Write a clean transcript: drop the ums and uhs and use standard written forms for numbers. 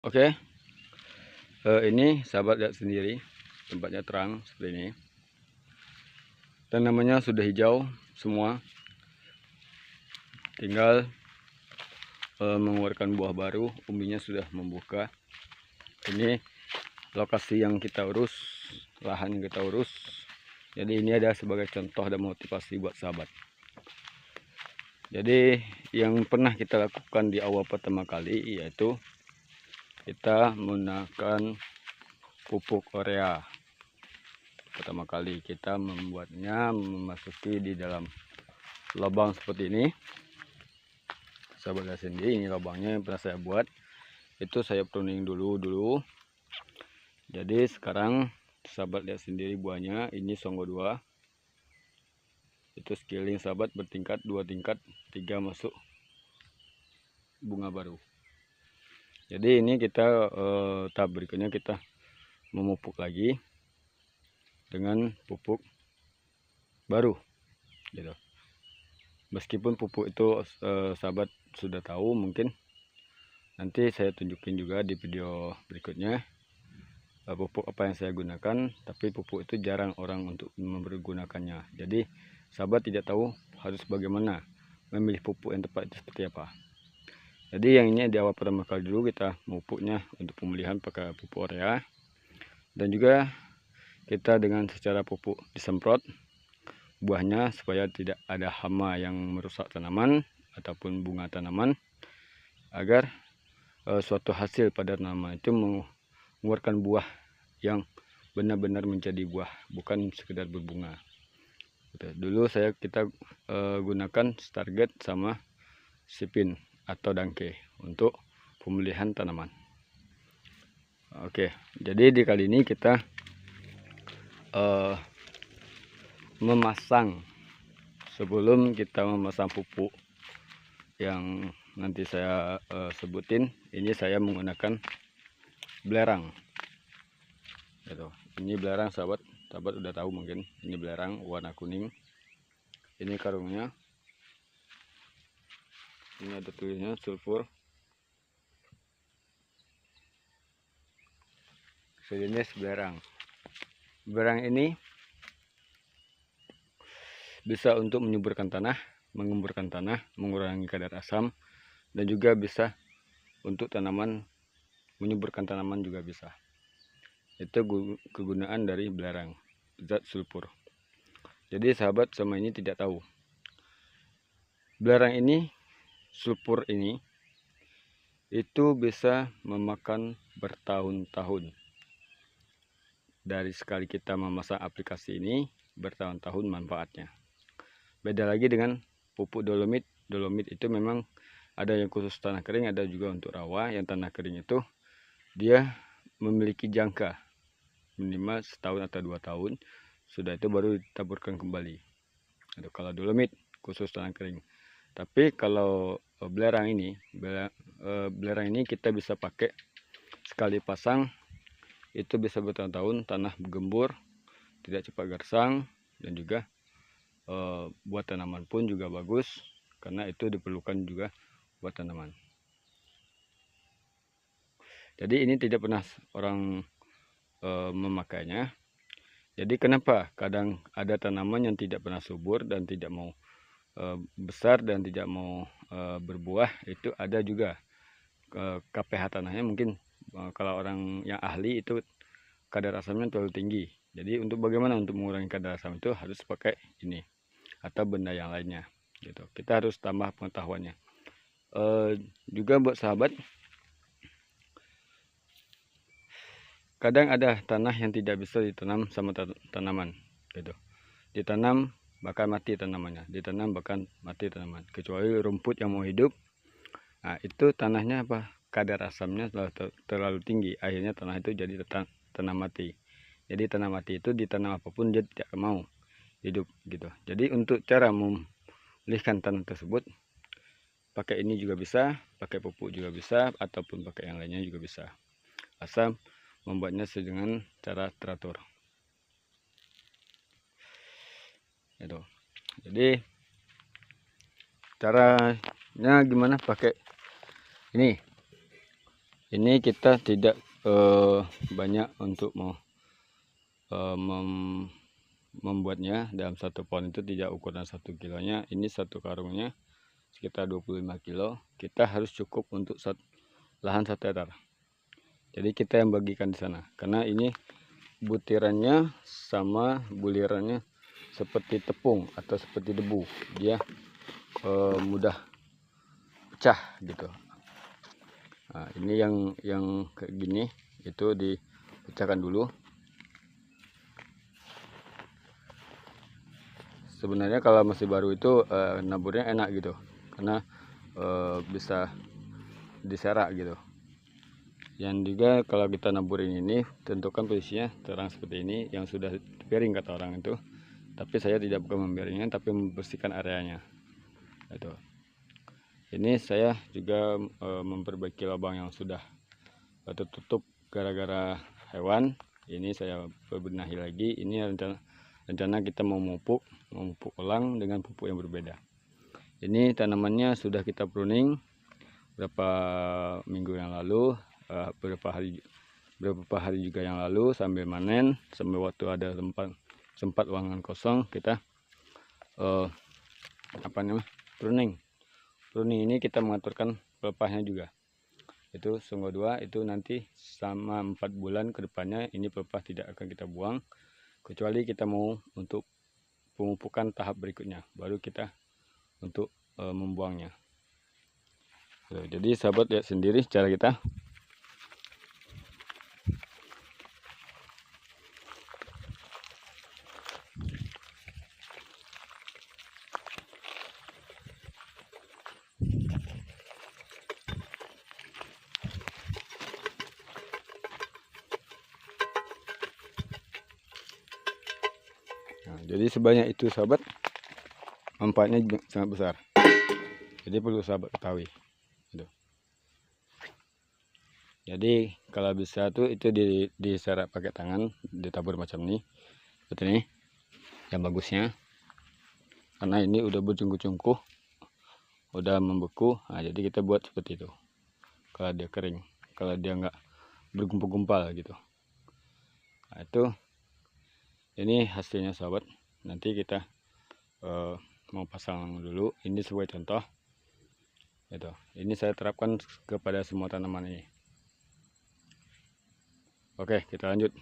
Oke, ini sahabat lihat sendiri, tempatnya terang seperti ini. Tanamannya sudah hijau semua, tinggal mengeluarkan buah baru, umbinya sudah membuka. Ini lokasi yang kita urus, lahan yang kita urus. Jadi ini ada sebagai contoh dan motivasi buat sahabat. Jadi yang pernah kita lakukan di awal pertama kali yaitu kita menggunakan pupuk urea. Pertama kali kita membuatnya memasuki di dalam lubang seperti ini. Sahabat lihat sendiri, ini lubangnya yang pernah saya buat. Itu saya pruning dulu. Jadi sekarang sahabat lihat sendiri buahnya. Ini Songgo 2. Itu scaling sahabat bertingkat, 2 tingkat, 3 masuk bunga baru. Jadi ini kita tahap berikutnya kita memupuk lagi dengan pupuk baru gitu. Meskipun pupuk itu sahabat sudah tahu, mungkin nanti saya tunjukin juga di video berikutnya pupuk apa yang saya gunakan, tapi pupuk itu jarang orang untuk mempergunakannya. Jadi sahabat tidak tahu harus bagaimana memilih pupuk yang tepat itu seperti apa. Jadi yang ini di awal pertama kali dulu kita memupuknya untuk pemulihan pakai pupuk urea, dan juga kita dengan secara pupuk disemprot buahnya supaya tidak ada hama yang merusak tanaman ataupun bunga tanaman, agar suatu hasil pada tanaman itu mengeluarkan buah yang benar-benar menjadi buah, bukan sekedar berbunga. Dulu kita gunakan Starget sama Sipin atau Dangke untuk pemulihan tanaman. Oke, jadi di kali ini kita memasang, sebelum kita memasang pupuk yang nanti saya sebutin, ini saya menggunakan belerang gitu. Ini belerang sahabat udah tahu mungkin, ini belerang warna kuning. Ini karungnya, ini ada tulisnya sulfur, sejenis belerang. Belerang ini bisa untuk menyuburkan tanah, mengemburkan tanah, mengurangi kadar asam, dan juga bisa untuk tanaman, menyuburkan tanaman juga bisa. Itu kegunaan dari belerang, zat sulfur. Jadi sahabat sama ini tidak tahu. Belerang ini, sulfur ini, itu bisa memakan bertahun-tahun. Dari sekali kita memasang aplikasi ini, bertahun-tahun manfaatnya. Beda lagi dengan pupuk dolomit. Dolomit itu memang ada yang khusus tanah kering, ada juga untuk rawa. Yang tanah kering itu dia memiliki jangka minimal setahun atau 2 tahun, sudah itu baru ditaburkan kembali. Aduh, kalau dolomit khusus tanah kering. Tapi kalau belerang ini kita bisa pakai sekali pasang, itu bisa bertahun-tahun, tanah gembur, tidak cepat gersang, dan juga buat tanaman pun juga bagus, karena itu diperlukan juga buat tanaman. Jadi ini tidak pernah orang memakainya. Jadi kenapa kadang ada tanaman yang tidak pernah subur dan tidak mau besar dan tidak mau berbuah, itu ada juga KPH tanahnya mungkin kalau orang yang ahli itu kadar asamnya terlalu tinggi. Jadi untuk bagaimana untuk mengurangi kadar asam itu harus pakai ini atau benda yang lainnya gitu. Kita harus tambah pengetahuannya. Juga buat sahabat, kadang ada tanah yang tidak bisa ditanam sama tanaman gitu. Ditanam bakal mati tanamannya, ditanam bakal mati tanaman, kecuali rumput yang mau hidup. Nah, itu tanahnya apa? Kadar asamnya terlalu tinggi, akhirnya tanah itu jadi tanah mati. Jadi tanah mati itu ditanam apapun dia tidak mau hidup gitu. Jadi untuk cara memulihkan tanah tersebut, pakai ini juga bisa, pakai pupuk juga bisa, ataupun pakai yang lainnya juga bisa. Asal membuatnya dengan cara teratur. Gitu. Jadi caranya gimana? Pakai ini Ini kita tidak banyak untuk membuatnya. Dalam satu pohon itu tidak ukuran 1 kilonya. Ini satu karungnya sekitar 25 kilo. Kita harus cukup untuk lahan 1 hektar. Jadi kita yang bagikan di sana, karena ini butirannya sama bulirannya seperti tepung atau seperti debu, dia mudah pecah gitu. Nah, ini yang kayak gini itu dipecahkan dulu. Sebenarnya kalau masih baru itu naburnya enak gitu, karena bisa diserak gitu. Yang juga kalau kita naburin ini, tentukan posisinya terang seperti ini, yang sudah piring kata orang itu. Tapi saya tidak bukan membiaringnya, tapi membersihkan areanya. Itu. Ini saya juga memperbaiki lubang yang sudah tertutup gara-gara hewan. Ini saya benahi lagi. Ini rencana kita mau memupuk ulang dengan pupuk yang berbeda. Ini tanamannya sudah kita pruning beberapa minggu yang lalu, beberapa hari juga yang lalu, sambil manen, sambil waktu ada sempat ruangan kosong, kita pruning ini kita mengaturkan pelepahnya juga. Itu sungguh 2 itu nanti sama 4 bulan ke depannya ini pelepah tidak akan kita buang, kecuali kita mau untuk pemupukan tahap berikutnya, baru kita untuk membuangnya. Jadi sahabat lihat sendiri cara kita. Nah, jadi sebanyak itu sahabat, manfaatnya sangat besar. Jadi perlu sahabat ketahui. Gitu. Jadi kalau bisa tuh itu diserak pakai tangan, ditabur macam ini, seperti ini, yang bagusnya. Karena ini udah bercungkuh-cungkuh, udah membeku. Nah, jadi kita buat seperti itu. Kalau dia kering, kalau dia nggak bergumpal-gumpal gitu. Nah, itu ini hasilnya sahabat. Nanti kita mau pasang dulu. Ini sebagai contoh. Gitu. Ini saya terapkan kepada semua tanaman ini. Oke, kita lanjut.